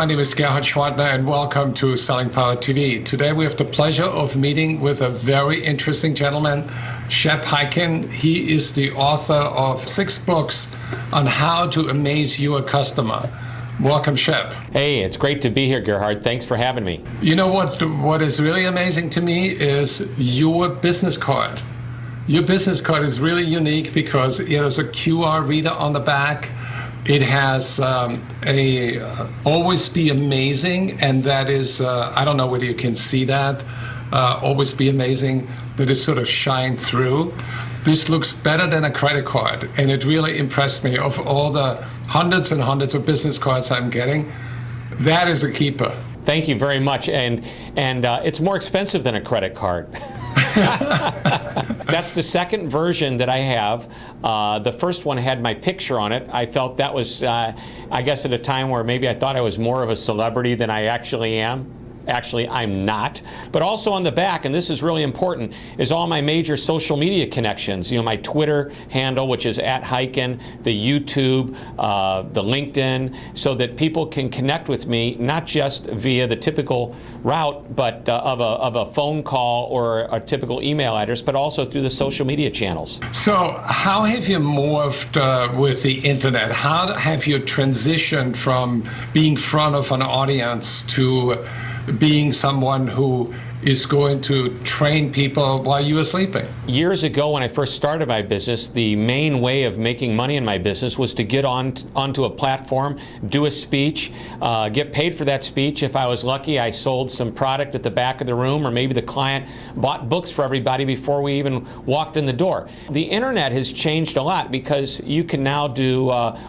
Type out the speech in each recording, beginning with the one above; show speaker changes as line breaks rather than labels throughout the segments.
my name is Gerhard Gschwandtner, and welcome to Selling Power TV. Today we have the pleasure of meeting with a very interesting gentleman, Shep Hyken. He is the author of 6 books on how to amaze your customer. Welcome, Shep.
Hey, it's great to be here, Gerhard. Thanks for having me.
You know what is really amazing to me is your business card. Your business card is really unique because it has a QR reader on the back. It has always be amazing, and that is, I don't know whether you can see that, always be amazing, that is sort of shine through. This looks better than a credit card, and it really impressed me. Of all the hundreds and hundreds of business cards I'm getting, that is a keeper.
Thank you very much, and it's more expensive than a credit card. That's the second version that I have. The first one had my picture on it. I felt that was, I guess, at a time where maybe I thought I was more of a celebrity than I actually am. Actually, I'm not. But also on the back, and this is really important, is all my major social media connections. You know, my Twitter handle, which is @Hyken, the YouTube, the LinkedIn, so that people can connect with me, not just via the typical route, but of a phone call or a typical email address, but also through the social media channels.
So how have you morphed with the internet? How have you transitioned from being front of an audience to being someone who is going to train people while you are sleeping?
Years ago, when I first started my business, the main way of making money in my business was to get onto a platform, do a speech, get paid for that speech. If I was lucky, I sold some product at the back of the room, or maybe the client bought books for everybody before we even walked in the door. The internet has changed a lot because you can now do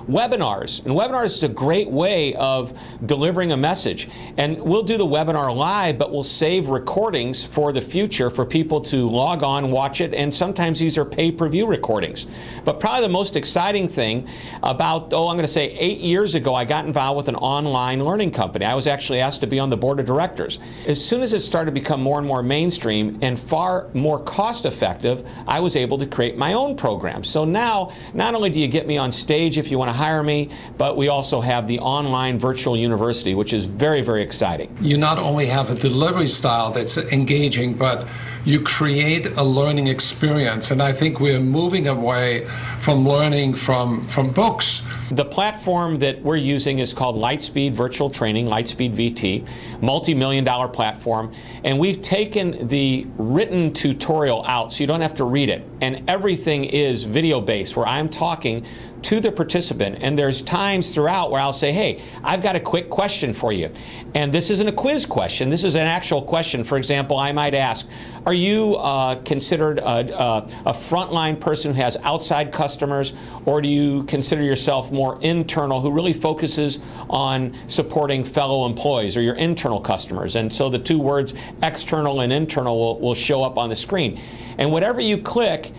webinars, and webinars is a great way of delivering a message. And we'll do the webinar live, but we'll save recordings for the future for people to log on, watch it, and sometimes these are pay-per-view recordings. But probably the most exciting thing about, I'm going to say 8 years ago, I got involved with an online learning company. I was actually asked to be on the board of directors. As soon as it started to become more and more mainstream and far more cost-effective, I was able to create my own program. So now, not only do you get me on stage if you want to hire me, but we also have the online virtual university, which is very, very exciting.
You not only have a delivery style that's engaging, but you create a learning experience. And I think we're moving away from learning from books.
The platform that we're using is called Lightspeed Virtual Training, Lightspeed VT, multi-million-dollar platform. And we've taken the written tutorial out so you don't have to read it. And everything is video-based, where I'm talking to the participant, and there's times throughout where I'll say, hey, I've got a quick question for you. And this isn't a quiz question, this is an actual question. For example, I might ask, are you considered a frontline person who has outside customers, or do you consider yourself more internal, who really focuses on supporting fellow employees or your internal customers? And so the two words external and internal will show up on the screen. And whatever you click,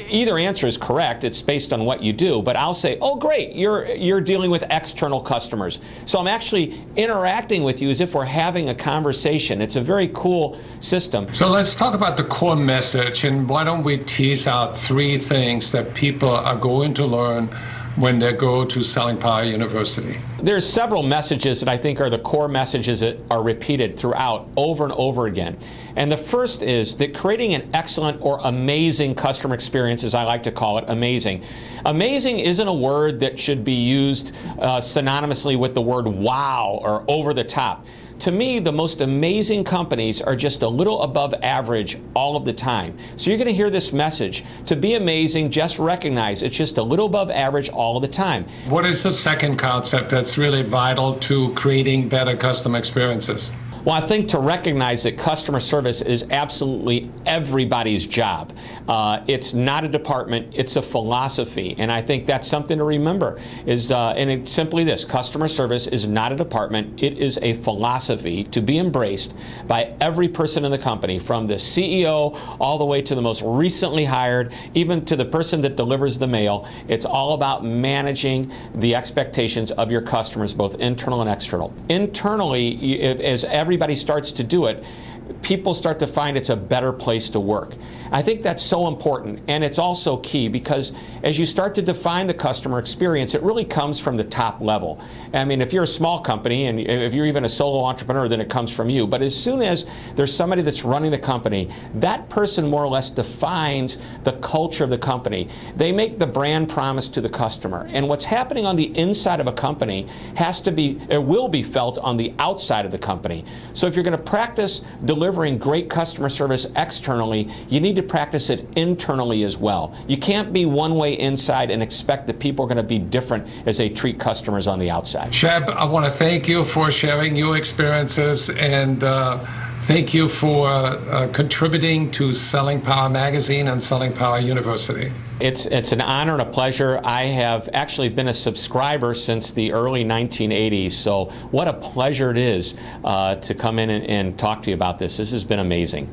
either answer is correct. It's based on what you do, but I'll say, oh great, you're dealing with external customers. So I'm actually interacting with you as if we're having a conversation. It's a very cool system.
So let's talk about the core message, and why don't we tease out 3 things that people are going to learn when they go to Selling Power University?
There's several messages that I think are the core messages that are repeated throughout over and over again. And the first is that creating an excellent or amazing customer experience, as I like to call it, amazing. Amazing isn't a word that should be used synonymously with the word wow or over the top. To me, the most amazing companies are just a little above average all of the time. So you're going to hear this message. To be amazing, just recognize it's just a little above average all of the time.
What is the second concept that's really vital to creating better customer experiences?
Well, I think to recognize that customer service is absolutely everybody's job. It's not a department, it's a philosophy. And I think that's something to remember. And it's simply this: customer service is not a department, it is a philosophy to be embraced by every person in the company, from the CEO all the way to the most recently hired, even to the person that delivers the mail. It's all about managing the expectations of your customers, both internal and external. Internally, as everybody starts to do it, people start to find it's a better place to work. I think that's so important, and it's also key because as you start to define the customer experience, it really comes from the top level. I mean, if you're a small company and if you're even a solo entrepreneur, then it comes from you. But as soon as there's somebody that's running the company, that person more or less defines the culture of the company. They make the brand promise to the customer. And what's happening on the inside of a company will be felt on the outside of the company. So if you're going to practice delivering great customer service externally, you need to practice it internally as well. You can't be one way inside and expect that people are going to be different as they treat customers on the outside.
Shep, I want to thank you for sharing your experiences, and thank you for contributing to Selling Power Magazine and Selling Power University.
It's an honor and a pleasure. I have actually been a subscriber since the early 1980s, so what a pleasure it is to come in and talk to you about this. This has been amazing.